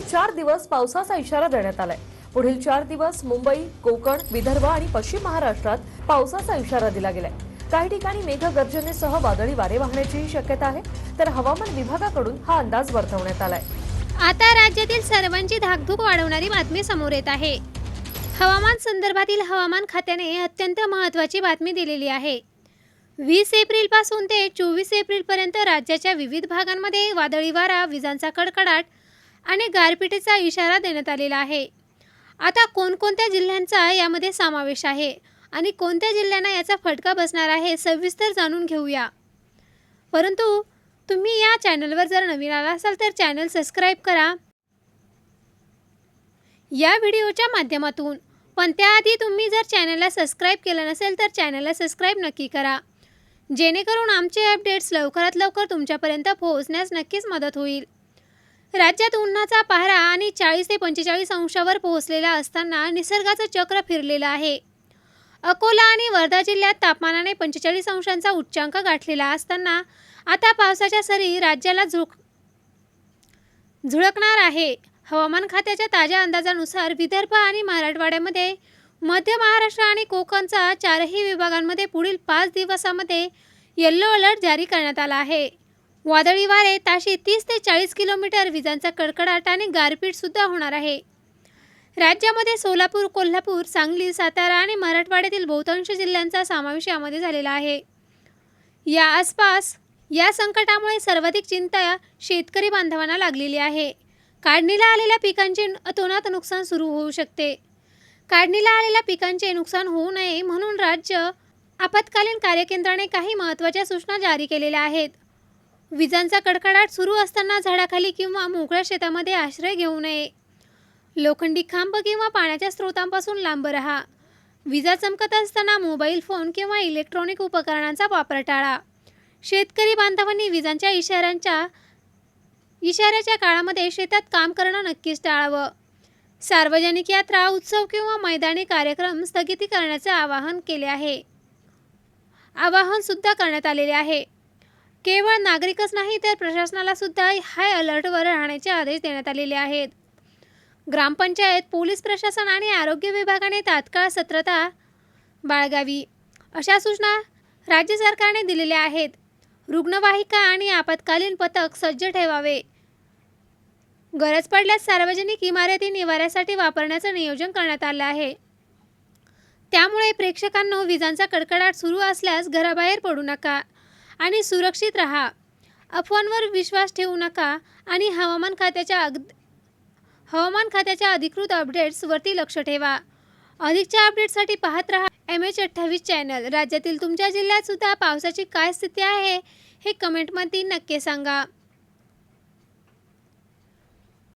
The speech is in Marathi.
4 दिवस पावसाचा इशारा देण्यात आलाय। पुढील 4 दिवस मुंबई, कोकण, विदर्भ आणि पश्चिम महाराष्ट्रात पावसाचा इशारा दिला गेलाय। काही ठिकाणी मेघगर्जनेसह वादळी वारे वाहण्याची शक्यता आहे, तर हवामान विभागाकडून हा अंदाज वर्तवण्यात आलाय। आता राज्यातील सर्वांची धाकधूक वाढवणारी बातमी समोर येत आहे। हवामान संदर्भातील हवामान खात्याने अत्यंत महत्त्वाची बातमी दिलेली आहे। 20 एप्रिल पासून ते 24 एप्रिल पर्यंत राज्याच्या विविध भागांमध्ये वादळी वारा, विजांचा कडकडाट आणि गारपिटीचा इशारा देण्यात आलेला आहे। आता कोणकोणत्या जिल्ह्यांचा यामध्ये समावेश आहे आणि कोणत्या जिल्ह्यांना याचा फटका बसणार आहे, सविस्तर जाणून घेऊया। परंतु तुम्ही या चॅनलवर जर नवीन आला असाल तर चॅनल सबस्क्राईब करा या व्हिडिओच्या माध्यमातून। पण त्याआधी तुम्ही जर चॅनलला सबस्क्राईब केलं नसेल तर चॅनलला सबस्क्राईब नक्की करा, जेणेकरून आमचे अपडेट्स लवकरात लवकर तुमच्यापर्यंत पोहोचण्यास नक्कीच मदत होईल। राज्यात उन्हाचा पारा आणि 40 ते 45 अंशावर पोहोचलेला असताना निसर्गाचं चक्र फिरलेलं आहे। अकोला आणि वर्धा जिल्ह्यात तापमानाने 45 अंशांचा उच्चांक गाठलेला असताना आता पावसाच्या सरी राज्याला झुळकणार आहे। हवामान खात्याच्या ताज्या अंदाजानुसार विदर्भ आणि मराठवाड्यामध्ये, मध्य महाराष्ट्र आणि कोकणच्या 4ही विभागांमध्ये पुढील 5 दिवसांमध्ये येलो अलर्ट जारी करण्यात आला आहे। वादळी वारे ताशी 30 ते 40 किलोमीटर, विजांचा कडकडाट आणि गारपीट सुद्धा होणार आहे। राज्यामध्ये सोलापूर, कोल्हापूर, सांगली, सातारा आणि मराठवाड्यातील बहुतांश जिल्ह्यांचा समावेश यामध्ये झालेला आहे। या आसपास या संकटामुळे सर्वाधिक चिंता शेतकरी बांधवांना लागलेली आहे। काढणीला आलेल्या पिकांचे अतोनात नुकसान सुरू होऊ शकते। काढणीला आलेल्या पिकांचे नुकसान होऊ नये म्हणून राज्य आपत्कालीन कार्यकेंद्राने काही महत्त्वाच्या सूचना जारी केलेल्या आहेत। विजांचा कडकडाट सुरू असताना झाडाखाली किंवा मोकळ्या शेतामध्ये आश्रय घेऊ नये। लोखंडी खांब किंवा पाण्याच्या स्रोतांपासून लांब राहा। विजा चमकत असताना मोबाईल फोन किंवा इलेक्ट्रॉनिक उपकरणांचा वापर टाळा। शेतकरी बांधवांनी विजांच्या इशाऱ्याच्या काळामध्ये शेतात काम करणं नक्कीच टाळावं। सार्वजनिक यात्रा, उत्सव किंवा मैदानी कार्यक्रम स्थगिती करण्याचे आवाहन सुद्धा करण्यात आलेले आहे। केवळ नागरिकच नाही तर प्रशासनाला सुद्धा हाय अलर्टवर राहण्याचे आदेश देण्यात आलेले आहेत। ग्रामपंचायत, पोलीस प्रशासन आणि आरोग्य विभागाने तात्काळ सतर्कता बाळगावी, अशा सूचना राज्य सरकारने दिलेल्या आहेत। रुग्णवाहिका आणि आपत्कालीन पथक सज्ज ठेवावे। गरज पडल्यास सार्वजनिक इमारती निवाऱ्यासाठी वापरण्याचं नियोजन करण्यात आलं आहे। त्यामुळे प्रेक्षकांनो, विजांचा कडकडाट सुरू असल्यास घराबाहेर पडू नका आणि सुरक्षित राहा। अफवांवर विश्वास ठेवू नका आणि हवामान खात्याच्या अधिकृत अपडेट्सवरती लक्ष ठेवा। अधिकच्या अपडेट्ससाठी पाहत रहा MH28 चॅनल। राज्यातील तुमच्या जिल्ह्यात सुद्धा पावसाची काय स्थिती आहे हे कमेंटमध्ये नक्की सांगा।